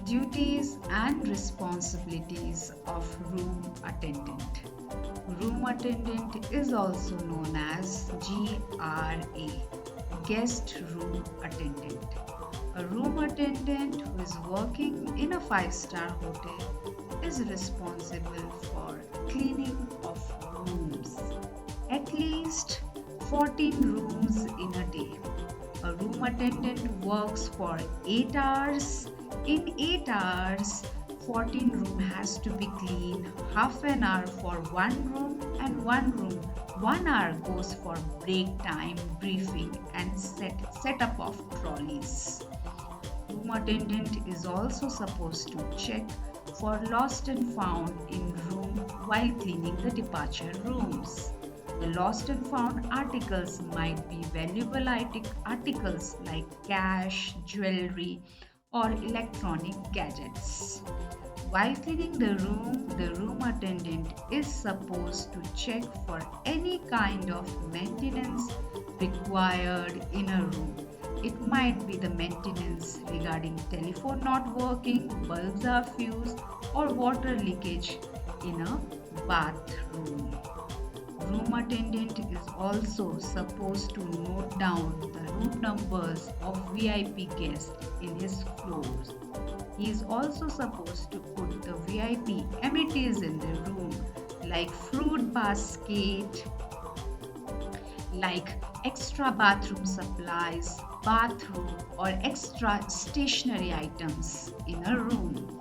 Duties and responsibilities of room attendant. Room attendant is also known as GRA, guest room attendant. A room attendant who is working in a five-star hotel is responsible for cleaning of rooms, at least 14 rooms in a day. A room attendant works for 8 hours. In 8 hours, 14 room has to be cleaned, half an hour for one room and one room. 1 hour goes for break time, briefing and setup of trolleys. Room attendant is also supposed to check for lost and found in room while cleaning the departure rooms. The lost and found articles might be valuable articles like cash, jewelry, or electronic gadgets. While cleaning the room attendant is supposed to check for any kind of maintenance required in a room. It might be the maintenance regarding telephone not working, bulbs are fused, or water leakage in a bathroom. Room attendant is also supposed to note down the room numbers of VIP guests in his floors. He is also supposed to put the VIP amenities in the room like fruit basket, like extra bathroom supplies, bathroom or extra stationery items in a room.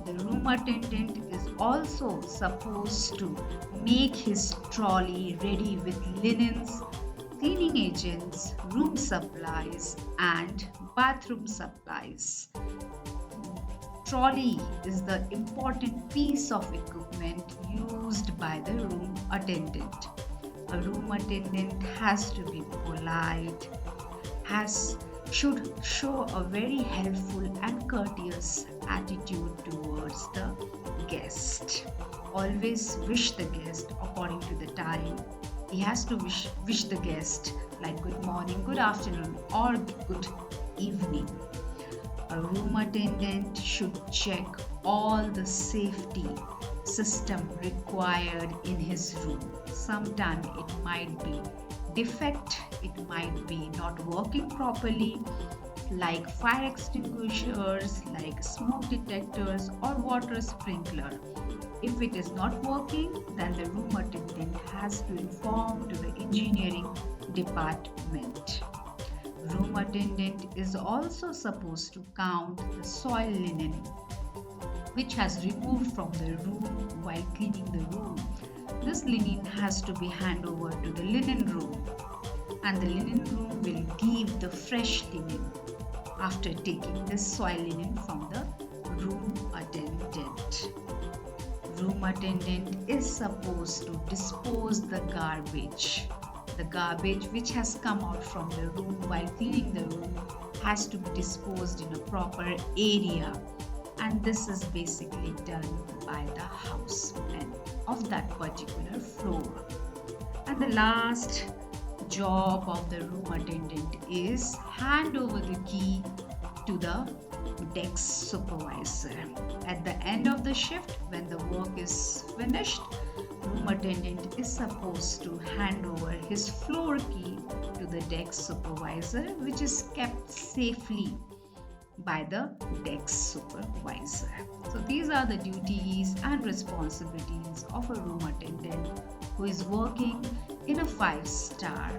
The room attendant is also supposed to make his trolley ready with linens, cleaning agents, room supplies, and bathroom supplies. Trolley is the important piece of equipment used by the room attendant. A room attendant has to be polite, should show a very helpful and courteous attitude towards the guest. Always wish the guest according to the time. He has to wish the guest like good morning, good afternoon, or good evening. A room attendant should check all the safety system required in his room. Sometimes it might be defect, it might be not working properly, like fire extinguishers, like smoke detectors or water sprinkler. If it is not working, then the room attendant has to inform to the engineering department. Room attendant is also supposed to count the soil linen which has removed from the room while cleaning the room. This linen has to be handed over to the linen room, and the linen room will give the fresh linen after taking the soil linen from the room attendant. Room attendant is supposed to dispose the garbage. The garbage which has come out from the room while cleaning the room has to be disposed in a proper area, and this is basically done by the houseman of that particular floor. And the last job of the room attendant is hand over the key to the desk supervisor. At the end of the shift, when the work is finished, room attendant is supposed to hand over his floor key to the desk supervisor, which is kept safely by the desk supervisor. So these are the duties and responsibilities of a room attendant who is working in a five-star